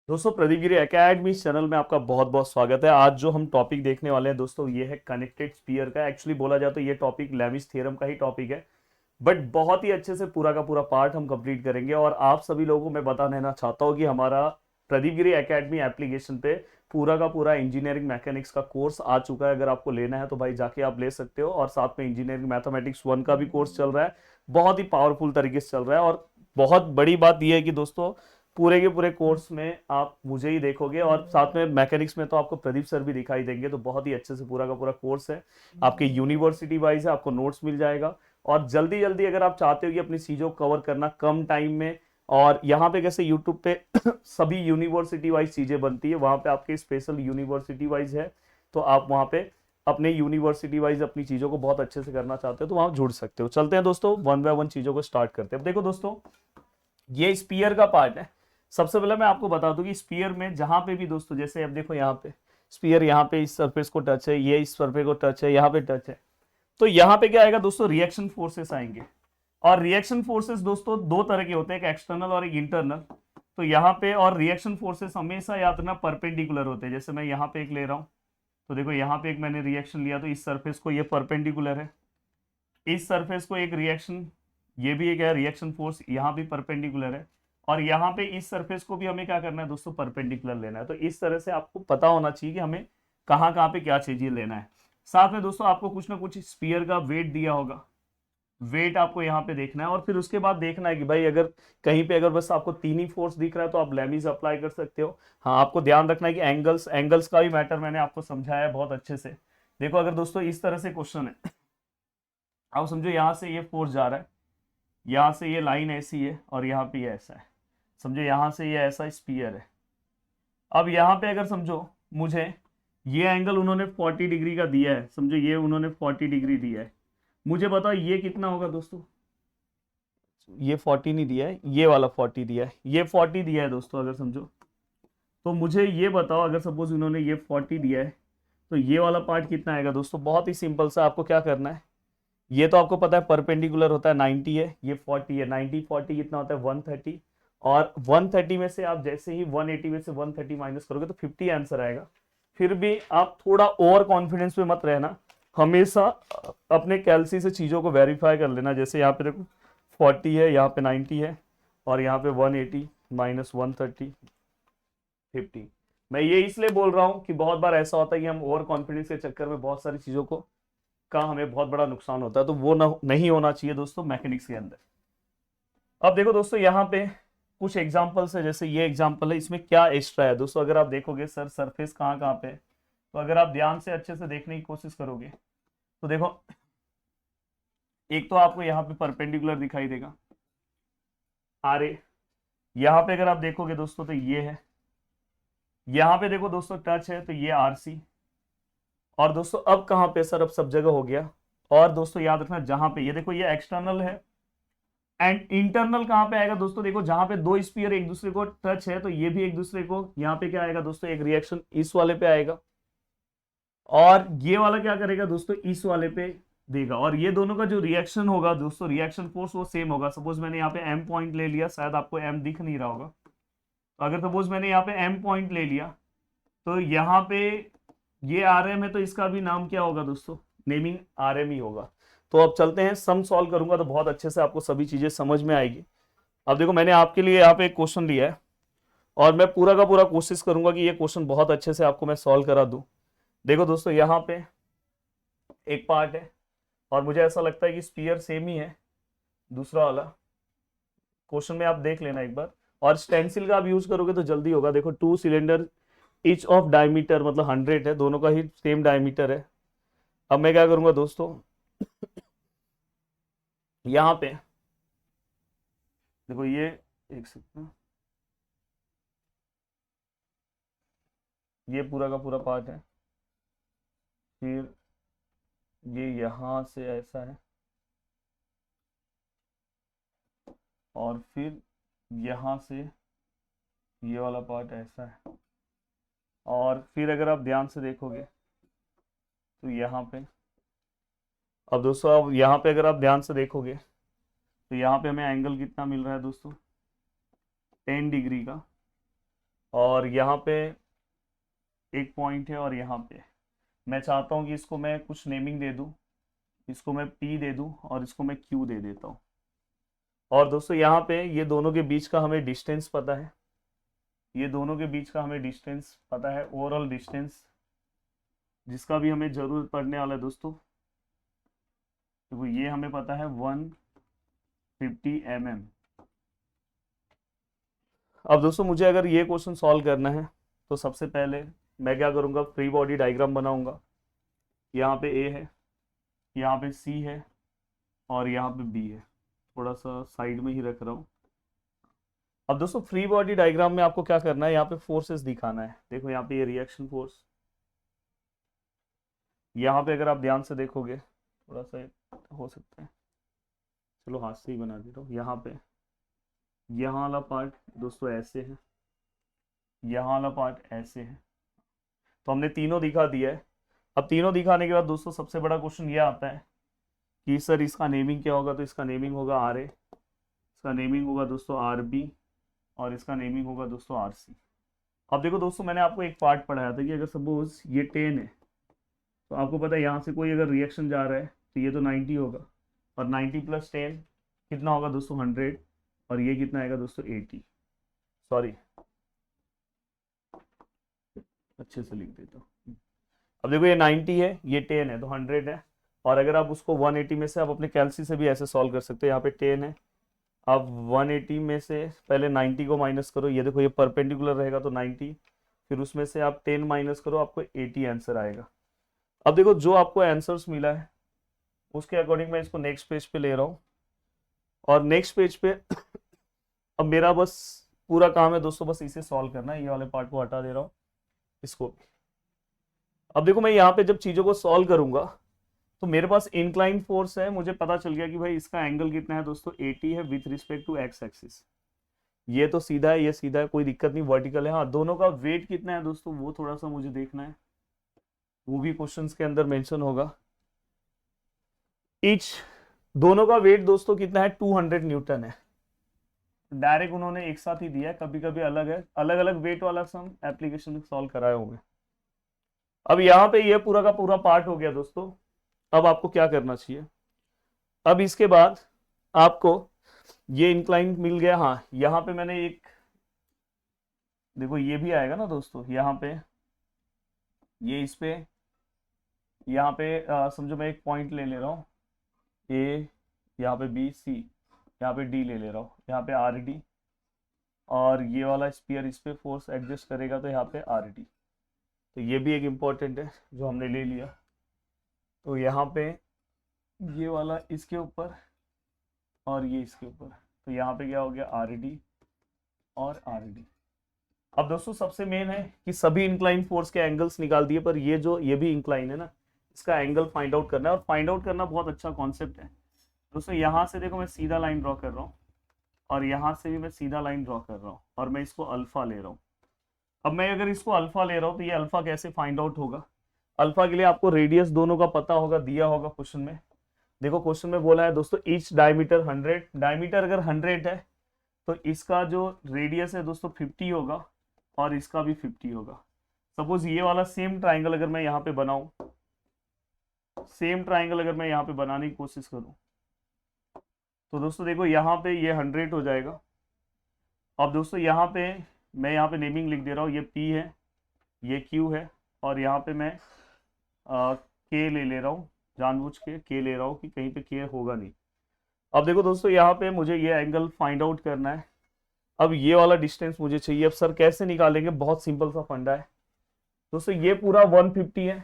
दोस्तों प्रदीप गिरी academy channel में आपका बहुत बहुत स्वागत है। आज जो हम टॉपिक देखने वाले हैं दोस्तों ये है कनेक्टेड स्पीयर का। एक्चुअली बोला जाए तो ये टॉपिक लेविस थ्योरम का ही टॉपिक है, बट बहुत ही अच्छे से पूरा का पूरा पार्ट हम कंप्लीट करेंगे। और आप सभी लोगों को मैं बता देना चाहता हूँ कि हमारा प्रदीप गिरी एकेडमी एप्लीकेशन पे पूरा का पूरा इंजीनियरिंग मैकेनिक्स का कोर्स आ चुका है। अगर आपको लेना है तो भाई जाके आप ले सकते हो। और साथ में इंजीनियरिंग मैथमेटिक्स 1 का भी कोर्स चल रहा है, बहुत ही पावरफुल तरीके से चल रहा है। और बहुत बड़ी बात यह है कि दोस्तों पूरे के पूरे कोर्स में आप मुझे ही देखोगे, और साथ में मैकेनिक्स में तो आपको प्रदीप सर भी दिखाई देंगे। तो बहुत ही अच्छे से पूरा का पूरा कोर्स है, आपके यूनिवर्सिटी वाइज है, आपको नोट्स मिल जाएगा। और जल्दी जल्दी अगर आप चाहते हो कि अपनी चीज़ों को कवर करना कम टाइम में, और यहाँ पे कैसे यूट्यूब पे सभी यूनिवर्सिटी वाइज चीज़ें बनती है, वहाँ पे आपके स्पेशल यूनिवर्सिटी वाइज है। तो आप वहाँ पे अपने यूनिवर्सिटी वाइज अपनी चीज़ों को बहुत अच्छे से करना चाहते हो तो वहाँ जुड़ सकते हो। चलते हैं दोस्तों, वन बाय वन चीज़ों को स्टार्ट करते हैं। अब देखो दोस्तों, ये स्पीयर का पार्ट है। सबसे पहले मैं आपको बता दूं कि स्पीयर में जहां पे भी दोस्तों, जैसे अब देखो यहाँ पे स्पीयर, यहाँ पे इस सरफेस को टच है, ये इस सरफेस को टच है, यहाँ पे टच है। तो यहाँ पे क्या आएगा दोस्तों, रिएक्शन फोर्सेस आएंगे। और रिएक्शन फोर्सेस दोस्तों दो तरह के होते हैं, एक एक्सटर्नल और एक इंटरनल। तो यहाँ पे और रिएक्शन फोर्सेस हमेशा याद रखना परपेंडिकुलर होते हैं। जैसे मैं यहाँ पे एक ले रहा हूँ, तो देखो यहाँ पे एक मैंने रिएक्शन लिया, तो इस सरफेस को ये परपेंडिकुलर है, इस सरफेस को एक रिएक्शन, ये भी एक है रिएक्शन फोर्स, यहाँ भी परपेंडिकुलर है। और यहाँ पे इस सरफेस को भी हमें क्या करना है दोस्तों, परपेंडिकुलर लेना है। तो इस तरह से आपको पता होना चाहिए कि हमें कहाँ कहाँ पे क्या चीजें लेना है। साथ में दोस्तों आपको कुछ ना कुछ स्पीयर का वेट दिया होगा, वेट आपको यहाँ पे देखना है। और फिर उसके बाद देखना है कि भाई अगर कहीं पे अगर बस आपको तीन ही फोर्स दिख रहा है तो आप लेमिस अप्लाई कर सकते हो। हाँ, आपको ध्यान रखना है कि एंगल्स एंगल्स का भी मैटर मैंने आपको समझाया है बहुत अच्छे से। देखो अगर दोस्तों इस तरह से क्वेश्चन है, आप समझो यहाँ से ये फोर्स जा रहा है, यहाँ से ये लाइन ऐसी है और यहाँ पे ये ऐसा है। समझो यहाँ से ये ऐसा स्पीयर है। अब यहाँ पे अगर समझो मुझे ये एंगल उन्होंने 40 डिग्री का दिया है, समझो ये उन्होंने 40 डिग्री दिया है। मुझे बताओ ये कितना होगा दोस्तों, ये 40 नहीं दिया है, ये वाला 40 दिया है, ये 40 दिया है दोस्तों। अगर समझो तो मुझे ये बताओ, अगर सपोज उन्होंने ये 40 दिया है तो ये वाला पार्ट कितना आएगा दोस्तों। बहुत ही सिंपल सा आपको क्या करना है, ये तो आपको पता है परपेंडिकुलर होता है 90 है, ये 40 है, 90 40 कितना होता है 130। और 130 में से आप जैसे ही 180 में से 130 माइनस करोगे तो 50 आंसर आएगा। फिर भी आप थोड़ा ओवर कॉन्फिडेंस पे मत रहना, हमेशा अपने कैलसी से चीज़ों को वेरीफाई कर लेना। जैसे यहाँ पे देखो 40 है, यहाँ पे 90 है, और यहाँ पे 180 माइनस 130 50। मैं ये इसलिए बोल रहा हूँ कि बहुत बार ऐसा होता है कि हम ओवर कॉन्फिडेंस के चक्कर में बहुत सारी चीज़ों को का हमें बहुत बड़ा नुकसान होता है। तो वो नहीं होना चाहिए दोस्तों मैकेनिक्स के अंदर। अब देखो दोस्तों यहाँ पे कुछ एग्जांपल्स है, जैसे ये एग्जांपल है, इसमें क्या एक्स्ट्रा है दोस्तों। अगर आप देखोगे सर सरफेस कहाँ कहाँ पे है, तो अगर आप ध्यान से अच्छे से देखने की कोशिश करोगे तो देखो एक तो आपको यहाँ पे परपेंडिकुलर दिखाई देगा आर ए। यहाँ पे अगर आप देखोगे दोस्तों तो ये है, यहाँ पे देखो दोस्तों टच है तो ये आर सी। और दोस्तों अब कहाँ पे सर, अब सब जगह हो गया। और दोस्तों याद रखना जहां पे ये देखो ये एक्सटर्नल है, एंड इंटरनल कहाँ पे आएगा दोस्तों, देखो जहां पे दो स्पीयर एक दूसरे को टच है तो ये भी एक दूसरे को, यहाँ पे क्या आएगा दोस्तों, एक रिएक्शन इस वाले पे आएगा, और ये वाला क्या करेगा दोस्तों, इस वाले पे देगा। और ये दोनों का जो रिएक्शन होगा दोस्तों, रिएक्शन फोर्स वो सेम होगा। सपोज मैंने यहाँ पे एम पॉइंट ले लिया, शायद आपको एम दिख नहीं रहा होगा, तो अगर सपोज मैंने यहाँ पे एम पॉइंट ले लिया तो यहाँ पे ये आर एम है, तो इसका भी नाम क्या होगा दोस्तों, नेमिंग आर एम ही होगा। तो अब चलते हैं, सम सॉल्व करूंगा तो बहुत अच्छे से आपको सभी चीजें समझ में आएगी। अब देखो मैंने आपके लिए यहाँ पे एक क्वेश्चन लिया है, और मैं पूरा का पूरा कोशिश करूंगा कि ये क्वेश्चन बहुत अच्छे से आपको मैं सॉल्व करा दूं। देखो दोस्तों यहाँ पे एक पार्ट है, और मुझे ऐसा लगता है कि स्पीयर सेम ही है। दूसरा वाला क्वेश्चन में आप देख लेना एक बार, और स्टेंसिल का आप यूज करोगे तो जल्दी होगा। देखो two cylinder each of diameter मतलब 100 है, दोनों का ही सेम डायमीटर है। अब मैं क्या करूंगा दोस्तों, यहाँ पे देखो ये एक सेकंड, ये पूरा का पूरा पार्ट है, फिर ये यहाँ से ऐसा है, और फिर यहाँ से ये वाला पार्ट ऐसा है। और फिर अगर आप ध्यान से देखोगे तो यहाँ पे, अब दोस्तों अब यहाँ पे अगर आप ध्यान से देखोगे तो यहाँ पे हमें एंगल कितना मिल रहा है दोस्तों, 10 डिग्री का। और यहाँ पे एक पॉइंट है, और यहाँ पे मैं चाहता हूँ कि इसको मैं कुछ नेमिंग दे दूँ, इसको मैं P दे दूँ और इसको मैं Q दे देता हूँ। और दोस्तों यहाँ पे ये दोनों के बीच का हमें डिस्टेंस पता है, ये दोनों के बीच का हमें डिस्टेंस पता है, ओवरऑल डिस्टेंस जिसका भी हमें जरूरत पड़ने वाला है दोस्तों, तो ये हमें पता है 150 mm। अब दोस्तों मुझे अगर ये क्वेश्चन सॉल्व करना है तो सबसे पहले मैं क्या करूँगा, फ्री बॉडी डायग्राम बनाऊंगा। यहाँ पे ए है, यहाँ पे सी है और यहाँ पे बी है, थोड़ा सा साइड में ही रख रहा हूँ। अब दोस्तों फ्री बॉडी डायग्राम में आपको क्या करना है, यहाँ पे फोर्सेस दिखाना है। देखो यहाँ पे ये रिएक्शन फोर्स, यहाँ पे अगर आप ध्यान से देखोगे थोड़ा सा हो सकता है, चलो हाथ से ही बना देता हूँ। यहाँ पे यहाँ वाला पार्ट दोस्तों ऐसे है, यहाँ वाला पार्ट ऐसे है, तो हमने तीनों दिखा दिया है। अब तीनों दिखाने के बाद दोस्तों सबसे बड़ा क्वेश्चन ये आता है कि सर इसका नेमिंग क्या होगा, तो इसका नेमिंग होगा RA, इसका नेमिंग होगा दोस्तों RB और इसका नेमिंग होगा दोस्तों RC। अब देखो दोस्तों मैंने आपको एक पार्ट पढ़ाया था कि अगर सपोज ये 10 है तो आपको पता है यहाँ से कोई अगर रिएक्शन जा रहा है तो ये तो 90 होगा, और 90 + 10 कितना होगा दोस्तों 100, और ये कितना आएगा दोस्तों 80। सॉरी अच्छे से लिख देता हूँ। अब देखो ये 90 है, ये 10 है, तो 100 है। और अगर आप उसको 180 में से आप अपने कैलसी से भी ऐसे सॉल्व कर सकते हो। यहाँ पे 10 है, आप 180 में से पहले 90 को माइनस करो, ये देखो ये परपेंडिकुलर रहेगा तो 90, फिर उसमें से आप 10 माइनस करो, आपको 80 आंसर आएगा। अब देखो जो आपको आंसर्स मिला है उसके अकॉर्डिंग मैं इसको नेक्स्ट पेज पे ले रहा हूँ, और नेक्स्ट पेज पे अब मेरा बस पूरा काम है दोस्तों, बस इसे सॉल्व करना है। ये वाले पार्ट को हटा दे रहा हूँ, इसको भी। अब देखो मैं यहाँ पे जब चीज़ों को सॉल्व करूंगा तो मेरे पास इंक्लाइन फोर्स है, मुझे पता चल गया कि भाई इसका एंगल कितना है दोस्तों 80 है with respect to x axis. ये तो सीधा है, ये सीधा है, कोई दिक्कत नहीं, वर्टिकल है। हाँ दोनों का वेट कितना है दोस्तों वो थोड़ा सा मुझे देखना है, वो भी क्वेश्चंस के अंदर मेंशन होगा। ईच दोनों का वेट दोस्तों कितना है 200 न्यूटन है। डायरेक्ट उन्होंने एक साथ ही दिया है, कभी कभी अलग है, अलग अलग वेट वाला सम एप्लीकेशन में सॉल्व कराए होंगे। अब यहाँ पे ये पूरा का पूरा पार्ट हो गया दोस्तों। अब आपको क्या करना चाहिए, अब इसके बाद आपको ये इंक्लाइन मिल गया। हाँ यहाँ पे मैंने एक देखो ये भी आएगा ना दोस्तों, यहाँ पे ये इस पे यहाँ पे समझो मैं एक पॉइंट ले रहा हूँ ए, यहाँ पे B C, यहाँ पे D ले रहा हूँ, यहाँ पे RD, और ये वाला स्पीयर इस पे फोर्स एडजस्ट करेगा तो यहाँ पे RD। तो ये भी एक इम्पोर्टेंट है जो हमने ले लिया। तो यहाँ पे ये वाला इसके ऊपर और ये इसके ऊपर, तो यहाँ पे क्या हो गया RD और RD। अब दोस्तों सबसे मेन है कि सभी इंक्लाइन फोर्स के एंगल्स निकाल दिए, पर ये भी इंक्लाइन है ना, इसका एंगल फाइंड आउट करना है। और फाइंड आउट करना बहुत अच्छा कॉन्सेप्ट है दोस्तों। यहाँ से देखो मैं सीधा लाइन ड्रॉ कर रहा हूँ, और यहाँ से भी मैं सीधा लाइन ड्रॉ कर रहा हूँ, और मैं इसको अल्फा ले रहा हूँ। अब मैं अगर इसको अल्फा ले रहा हूँ तो ये अल्फा कैसे फाइंड आउट होगा। अल्फा के लिए आपको रेडियस दोनों का पता होगा, दिया होगा क्वेश्चन में। देखो क्वेश्चन में बोला है दोस्तों ईच डायमीटर 100, डायमीटर अगर 100 है तो इसका जो रेडियस है दोस्तों 50 होगा, और इसका भी 50 होगा। सपोज ये वाला सेम ट्राइंगल अगर मैं यहाँ पे बनाऊं, सेम ट्राइंगल अगर मैं यहाँ पे बनाने की कोशिश करूं तो दोस्तों देखो यहाँ पे ये 100 हो जाएगा। अब दोस्तों यहाँ पे मैं यहाँ पे नेमिंग लिख दे रहा हूँ, ये P है, ये Q है, और यहाँ पे मैं K ले रहा हूँ, जानबूझ के K ले रहा हूँ कि कहीं पे K होगा नहीं। अब देखो दोस्तों यहाँ पे मुझे ये एंगल फाइंड आउट करना है। अब ये वाला डिस्टेंस मुझे चाहिए। अब सर कैसे निकालेंगे, बहुत सिंपल सा फंडा है दोस्तों। ये पूरा 150 है,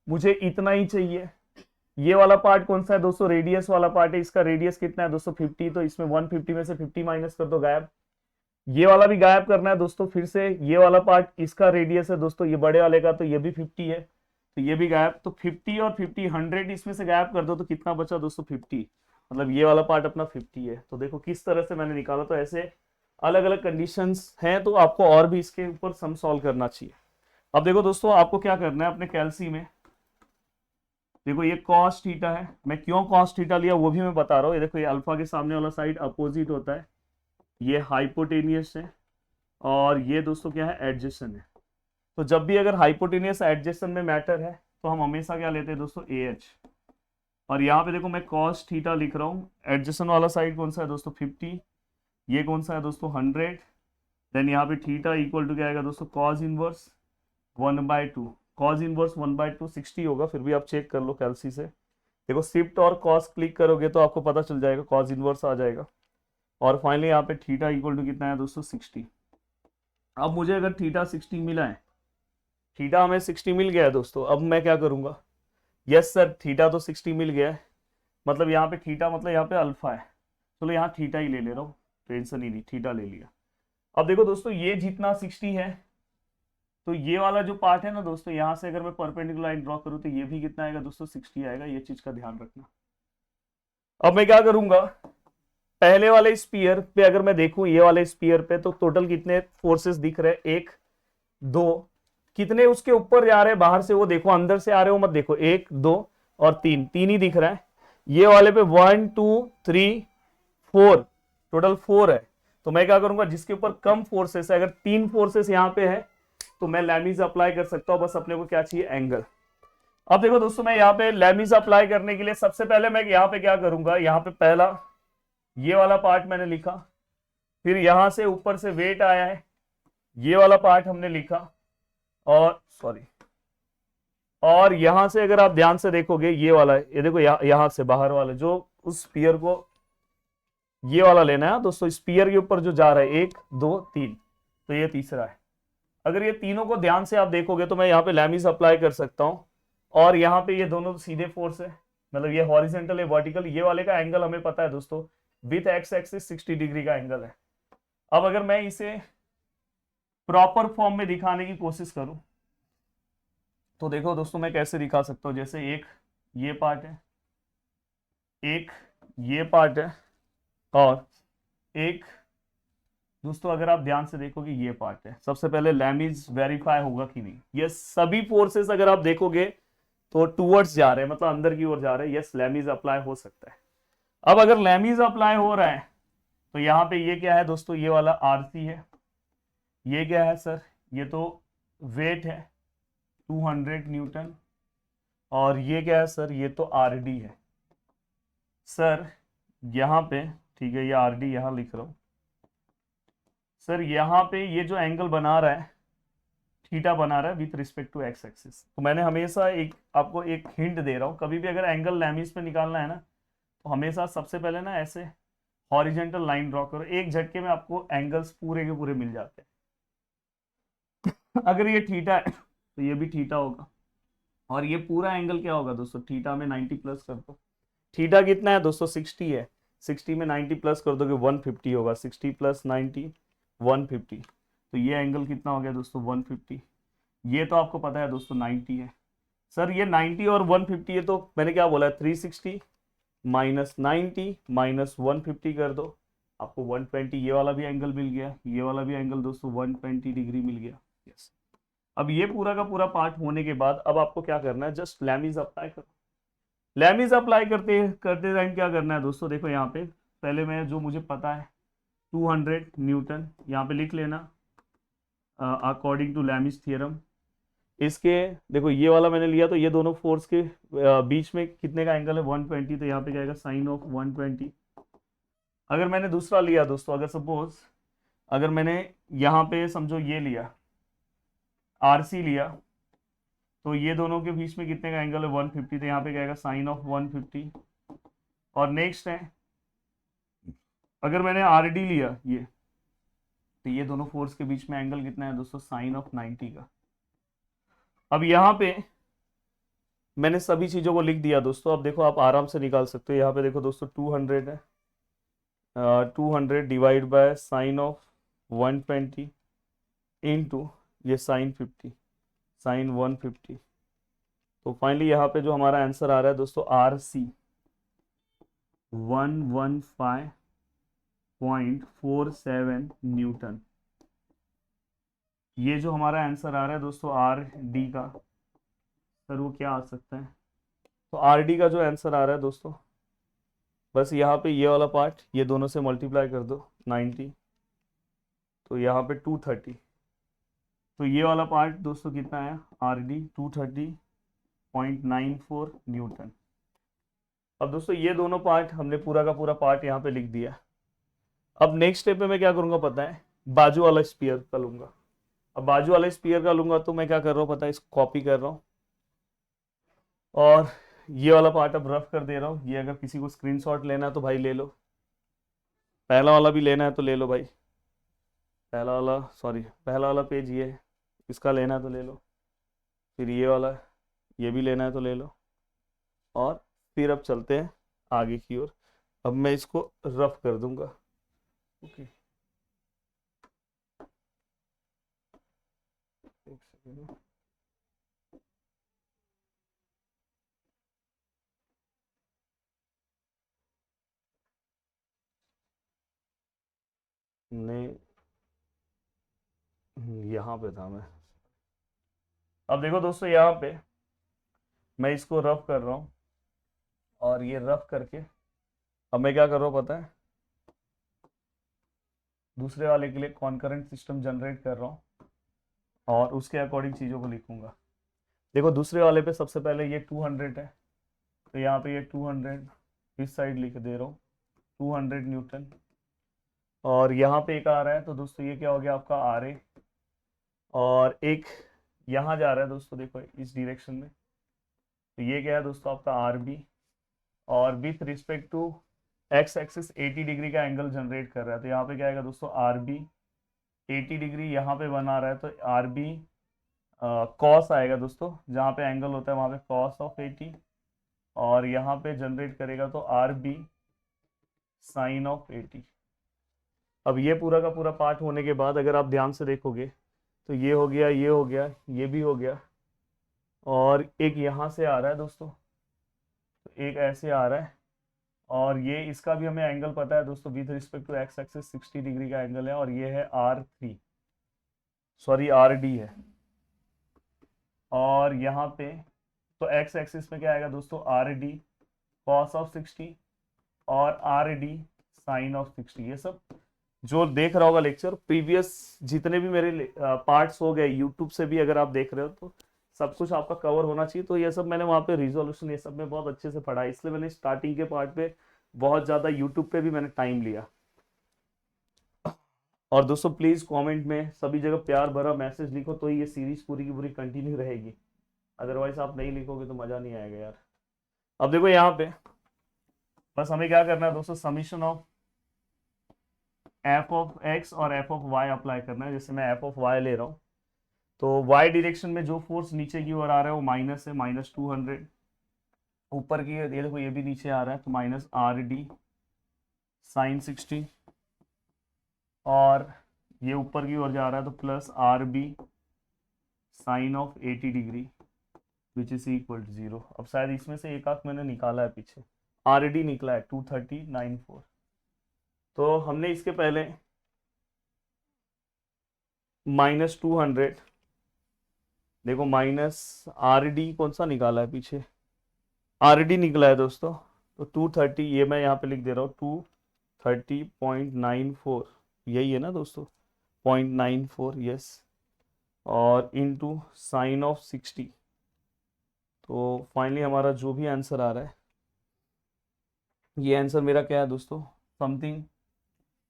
मुझे इतना ही चाहिए। ये वाला पार्ट कौन सा है दोस्तों, रेडियस वाला पार्ट है। इसका रेडियस कितना है दोस्तों 50, तो इसमें 150 में से 50 माइनस कर दो, गायब। ये वाला भी गायब करना है दोस्तों। फिर से ये वाला पार्ट, इसका रेडियस है दोस्तों ये बड़े वाले का, तो ये भी 50 है, तो ये भी गायब। तो 50 और 50 100 इसमें से गायब कर दो तो कितना बचा दोस्तों 50, मतलब ये वाला पार्ट अपना 50 है। तो देखो किस तरह से मैंने निकाला। तो ऐसे अलग अलग कंडीशंस हैं, तो आपको और भी इसके ऊपर सम सॉल्व करना चाहिए। अब देखो दोस्तों आपको क्या करना है अपने कैलसी में, देखो ये cos थीटा है। मैं क्यों cos थीटा लिया वो भी मैं बता रहा हूँ। ये देखो ये अल्फा के सामने वाला साइड अपोजिट होता है, ये हाइपोटेनियस है, और ये दोस्तों क्या है, एडजेसेंट है। तो जब भी अगर हाइपोटेनियस एडजेसेंट में मैटर है तो हम हमेशा क्या लेते हैं दोस्तों, ए एच। और यहाँ पे देखो मैं कॉस थीटा लिख रहा हूँ, एडजेसेंट वाला साइड कौन सा है दोस्तों, 50, ये कौन सा है दोस्तों, 100। देन यहाँ पे थीटा इक्वल टू क्या आएगा दोस्तों, कॉस इनवर्स 1/2, कॉस इनवर्स 1/2 60 होगा, फिर भी आप चेक कर लो कैलसी से। देखो शिफ्ट और कॉस क्लिक करोगे तो आपको पता चल जाएगा, कॉस इनवर्स आ जाएगा। और फाइनली यहाँ पे थीटा इक्वल टू कितना है दोस्तों, 60। अब मुझे अगर थीटा 60 मिला है, थीटा हमें 60 मिल गया है दोस्तों, अब मैं क्या करूंगा, यस सर थीटा तो 60 मिल गया है, मतलब यहाँ पे थीटा मतलब यहाँ पे अल्फा है, चलो यहाँ थीटा ही ले ले रहा हूँ, टेंशन ही नहीं, थीटा ले लिया। अब देखो दोस्तों ये जितना 60 है, तो ये वाला जो पार्ट है ना दोस्तों, यहाँ से अगर मैं परपेंडिकुलर लाइन ड्रॉ करूँ तो ये भी कितना आएगा दोस्तों, 60 आएगा, ये चीज का ध्यान रखना। अब मैं क्या करूंगा, पहले वाले स्पीयर पे अगर मैं देखूं, ये वाले स्पीयर पे तो टोटल कितने फोर्सेस दिख रहे हैं, 1 2, कितने उसके ऊपर जा रहे हैं बाहर से वो देखो, अंदर से आ रहे हो मत देखो, 1 2 और 3, 3 ही दिख रहा है। ये वाले पे 1 2 3 4, टोटल 4 है। तो मैं क्या करूंगा, जिसके ऊपर कम फोर्सेस है, अगर 3 फोर्सेस यहाँ पे है तो मैं लैमीज अप्लाई कर सकता हूँ, बस अपने को क्या चाहिए, एंगल। अब देखो दोस्तों मैं यहाँ पे लैमीज अप्लाई करने के लिए सबसे पहले मैं यहाँ पे क्या करूंगा, यहाँ पे पहला ये वाला पार्ट मैंने लिखा, फिर यहां से ऊपर से वेट आया है, ये वाला पार्ट हमने लिखा, और सॉरी, और यहां से अगर आप ध्यान से देखोगे ये वाला है, ये देखो यहां से बाहर वाला जो उस स्पीयर को, ये वाला लेना है दोस्तों, स्पीयर के ऊपर जो जा रहा है 1 2 3, तो ये तीसरा है। अगर ये तीनों को ध्यान से आप देखोगे तो मैं यहाँ पे लैमीज अप्लाई कर सकता हूँ, और यहाँ पे ये दोनों सीधे फोर्स है, मतलब ये हॉरिजेंटल है वर्टिकल, ये वाले का एंगल हमें पता है दोस्तों, विथ एक्स एक्सिस 60 डिग्री का एंगल है। अब अगर मैं इसे प्रॉपर फॉर्म में दिखाने की कोशिश करूं तो देखो दोस्तों मैं कैसे दिखा सकता हूं, जैसे एक ये पार्ट है, एक ये पार्ट है, और एक दोस्तों अगर आप ध्यान से देखोगे ये पार्ट है। सबसे पहले लैमीज वेरीफाई होगा कि नहीं, ये सभी फोर्सेस अगर आप देखोगे तो टूवर्ड्स जा रहे हैं, मतलब अंदर की ओर जा रहे हैं, यस लैमीज अप्लाई हो सकता है। अब अगर लैमीज अप्लाई हो रहा है तो यहाँ पे ये क्या है दोस्तों, ये वाला आरसी है, ये क्या है सर, ये तो वेट है 200 न्यूटन, और ये क्या है सर, ये तो आरडी है सर, यहाँ पे ठीक है, ये आरडी यहाँ लिख रहा हूँ सर, यहाँ पे ये जो एंगल बना रहा है, थीटा बना रहा है with respect to x axis. तो मैंने हमेशा एक आपको एक हिंट दे रहा हूँ, कभी भी अगर एंगल लैमीज पे निकालना है ना, तो हमेशा सबसे पहले ना ऐसे हॉरिजेंटल लाइन ड्रॉ करो, एक झटके में आपको एंगल्स पूरे के पूरे मिल जाते हैं। अगर ये थीटा है तो ये भी थीटा होगा, और ये पूरा एंगल क्या होगा दोस्तों, थीटा में 90 प्लस कर दो, थीटा कितना है दोस्तों, 60 है, 60 में 90 प्लस कर दोगे 150 होगा, 60 प्लस 90 150, तो ये एंगल कितना हो गया दोस्तों, 150। ये तो आपको पता है दोस्तों 90 है सर, ये 90 और 150 है, तो मैंने क्या बोला है, 360 माइनस 90 माइनस 150 कर दो, आपको 120, ये वाला भी एंगल मिल गया, ये वाला भी एंगल दोस्तों 120 डिग्री मिल गया। यस, अब ये पूरा का पूरा पार्ट होने के बाद अब आपको क्या करना है, जस्ट लैमीज अप्लाई करो। लैमीज अप्लाई करते करते टाइम क्या करना है दोस्तों, देखो यहाँ पे पहले मैं जो मुझे पता है 200 न्यूटन यहाँ पे लिख लेना, अकॉर्डिंग टू लैमीज थियरम। इसके देखो ये वाला मैंने लिया, तो ये दोनों फोर्स के बीच में कितने का एंगल है, 120, तो यहाँ पे क्या आएगा, साइन ऑफ 120। अगर मैंने दूसरा लिया दोस्तों, अगर सपोज अगर मैंने यहाँ पे समझो ये लिया, आरसी लिया, तो ये दोनों के बीच में कितने का एंगल है, 150, तो यहाँ पे क्या आएगा, साइन ऑफ 150। और नेक्स्ट है, अगर मैंने आर डी लिया ये, तो ये दोनों फोर्स के बीच में एंगल कितना है दोस्तों, साइन ऑफ 90 का। अब यहाँ पे मैंने सभी चीजों को लिख दिया दोस्तों, अब देखो आप आराम से निकाल सकते हो, यहाँ पे देखो दोस्तों 200 है, 200 divide by sine of 120 into ये साइन 50, साइन 150, तो फाइनली यहाँ पे जो हमारा आंसर आ रहा है दोस्तों, आर सी 115.47 न्यूटन। ये जो हमारा आंसर आ रहा है दोस्तों आर डी का, सर वो क्या आ सकता है, तो आर डी का जो आंसर आ रहा है दोस्तों, बस यहाँ पे ये वाला पार्ट ये दोनों से मल्टीप्लाई कर दो 90, तो यहाँ पे 230, तो ये वाला पार्ट दोस्तों कितना है, आर डी 230.94 न्यूटन। अब दोस्तों ये दोनों पार्ट हमने पूरा का पूरा पार्ट यहाँ पे लिख दिया। अब नेक्स्ट स्टेप में मैं क्या करूंगा पता है, बाजू वाला स्पीयर का लूंगा। अब बाजू वाले स्पीयर का लूंगा तो मैं क्या कर रहा हूँ पता है, इसको कॉपी कर रहा हूँ और ये वाला पार्ट अब रफ कर दे रहा हूँ। ये अगर किसी को स्क्रीनशॉट लेना है तो भाई ले लो, पहला वाला भी लेना है तो ले लो भाई, पहला वाला पेज ये है, इसका लेना है तो ले लो, फिर ये वाला, ये भी लेना है तो ले लो, और फिर अब चलते हैं आगे की ओर। अब मैं इसको रफ कर दूंगा। ओके, एक सेकेंड। नहीं, यहाँ पे था मैं। अब देखो दोस्तों यहाँ पे मैं इसको रफ कर रहा हूँ और ये रफ करके अब मैं क्या कर रहा हूँ पता है, दूसरे वाले के लिए कॉन्करेंट सिस्टम जनरेट कर रहा हूँ और उसके अकॉर्डिंग चीज़ों को लिखूंगा। देखो दूसरे वाले पे सबसे पहले ये 200 है, तो यहाँ पे ये 200 इस साइड लिख दे रहा हूँ, 200 न्यूटन। और यहाँ पे एक आ रहा है, तो दोस्तों ये क्या हो गया आपका आर ए, और एक यहाँ जा रहा है दोस्तों देखो इस डायरेक्शन में, तो ये क्या है दोस्तों आपका आर बी, और with respect to x axis 80 degree का एंगल जनरेट कर रहा है। तो यहाँ पे क्या आएगा दोस्तों, आर बी 80 डिग्री यहाँ पे बना रहा है, तो आर बी कॉस आएगा दोस्तों, जहाँ पे एंगल होता है वहाँ पे कॉस ऑफ 80, और यहाँ पे जनरेट करेगा तो आर बी साइन ऑफ 80। अब ये पूरा का पूरा पार्ट होने के बाद अगर आप ध्यान से देखोगे तो ये हो गया, ये हो गया, ये भी हो गया, और एक यहाँ से आ रहा है दोस्तों, तो एक ऐसे आ रहा है, और ये इसका भी हमें एंगल पता है दोस्तों, with respect to x axis 60 degree का एंगल है, और ये है आर डी है। और यहाँ पे तो एक्स एक्सिस में क्या आएगा दोस्तों, आर डी कॉस ऑफ 60 और आर डी साइन ऑफ 60। ये सब जो देख रहा होगा लेक्चर प्रीवियस जितने भी मेरे पार्ट्स हो गए यूट्यूब से भी अगर आप देख रहे हो तो सब कुछ आपका कवर होना चाहिए। तो ये सब मैंने वहाँ पे रिजोल्यूशन ये सब में बहुत अच्छे से पढ़ा है, इसलिए मैंने स्टार्टिंग के पार्ट पे बहुत ज़्यादा यूट्यूब पे भी मैंने टाइम लिया। और दोस्तों प्लीज़ कमेंट में सभी जगह प्यार भरा मैसेज लिखो, तो ये सीरीज पूरी की पूरी कंटिन्यू रहेगी, अदरवाइज आप नहीं लिखोगे तो मज़ा नहीं आएगा यार। अब देखो यहाँ पे बस हमें क्या करना है दोस्तों, summation of F of x और एफ ऑफ वाई अप्लाई करना है। जैसे मैं एफ ऑफ वाई ले रहा हूँ, तो वाई डायरेक्शन में जो फोर्स नीचे की ओर आ रहा है वो माइनस है, -200। ऊपर की ये देखो ये भी नीचे आ रहा है, तो माइनस आर डी साइन 60, और ये ऊपर की ओर जा रहा है तो plus R B sine of 80 degree which is equal to 0। अब शायद इसमें से एक आंख मैंने निकाला है पीछे, आर डी निकला है 230.94। तो हमने इसके पहले -200, देखो माइनस आर डी कौन सा निकाला है पीछे, आर डी निकला है दोस्तों, तो 230 ये मैं यहाँ पे लिख दे रहा हूँ 230.94, यही है ना दोस्तों 0.94, यस, और इनटू साइन ऑफ 60। तो फाइनली हमारा जो भी आंसर आ रहा है, ये आंसर मेरा क्या है दोस्तों, something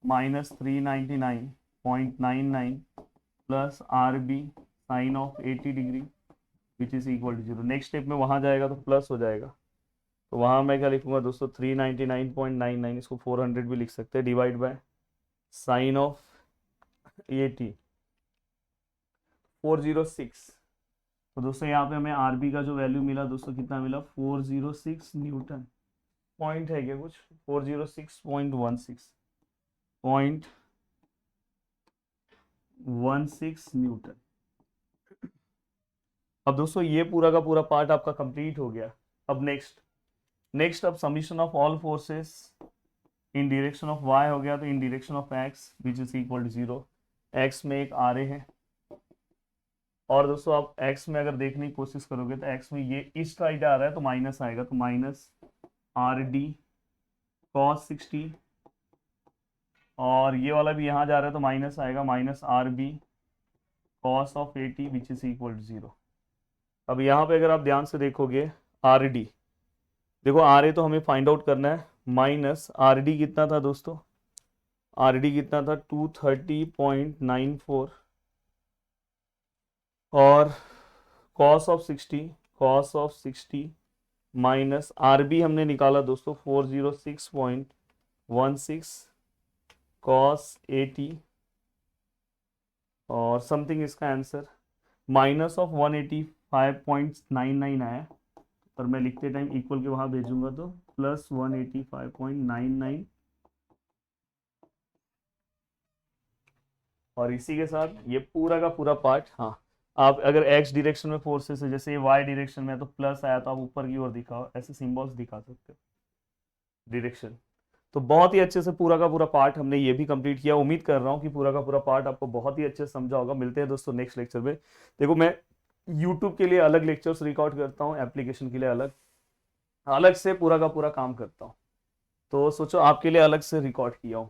-399.99 plus R B sine of 80 degree which is equal to 0। Next step में वहाँ जाएगा तो प्लस हो जाएगा, तो वहाँ मैं क्या लिखूंगा दोस्तों 399.99, इसको 400 भी लिख सकते हैं, डिवाइड बाय साइन ऑफ 80 406। तो दोस्तों यहाँ पे हमें आर बी का जो वैल्यू मिला दोस्तों, कितना मिला 406 न्यूटन। पॉइंट है क्या कुछ, 406.16 न्यूटन। अब दोस्तों ये पूरा का पूरा पार्ट आपका कंप्लीट हो गया। अब नेक्स्ट अब summation of all forces in direction of y हो गया, तो in direction of x which is equal to 0। X में एक आर ए है, और दोस्तों आप एक्स में अगर देखने की कोशिश करोगे तो एक्स में ये इस साइड आ रहा है तो माइनस आएगा, तो माइनस आर डी कॉस 60 और ये वाला भी यहाँ जा रहा है तो माइनस आएगा, minus R B cos of A T which is equal to 0। अब यहाँ पे अगर आप ध्यान से देखोगे आर डी, देखो आर ए तो हमें फाइंड आउट करना है, माइनस आर डी कितना था दोस्तों, आर डी कितना था 230.94, और cos of 60 minus R B हमने निकाला दोस्तों 406.16 कॉस 80, और समथिंग इसका आंसर माइनस ऑफ 185.99 आया, और मैं लिखते टाइम इक्वल के वहां भेजूंगा तो प्लस 185.99, और इसी के साथ ये पूरा का पूरा पार्ट। हाँ, आप अगर एक्स डायरेक्शन में फोर्सेस है, जैसे ये वाई डायरेक्शन में है तो प्लस आया तो आप ऊपर की ओर दिखाओ, ऐसे सिंबल्स दिखा सकते हो डायरेक्शन। तो बहुत ही अच्छे से पूरा का पूरा पार्ट हमने ये भी कंप्लीट किया। उम्मीद कर रहा हूँ कि पूरा का पूरा पार्ट आपको बहुत ही अच्छे से समझा होगा। मिलते हैं दोस्तों नेक्स्ट लेक्चर में। देखो मैं यूट्यूब के लिए अलग लेक्चर्स रिकॉर्ड करता हूँ, एप्लीकेशन के लिए अलग अलग से पूरा का पूरा काम करता हूँ, तो सोचो आपके लिए अलग से रिकॉर्ड किया हूँ।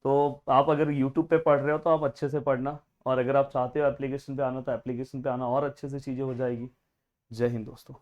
तो आप अगर यूट्यूब पे पढ़ रहे हो तो आप अच्छे से पढ़ना, और अगर आप चाहते हो एप्लीकेशन पे आना तो एप्लीकेशन पे आना, और अच्छे से चीज़ें हो जाएगी। जय हिंद दोस्तों।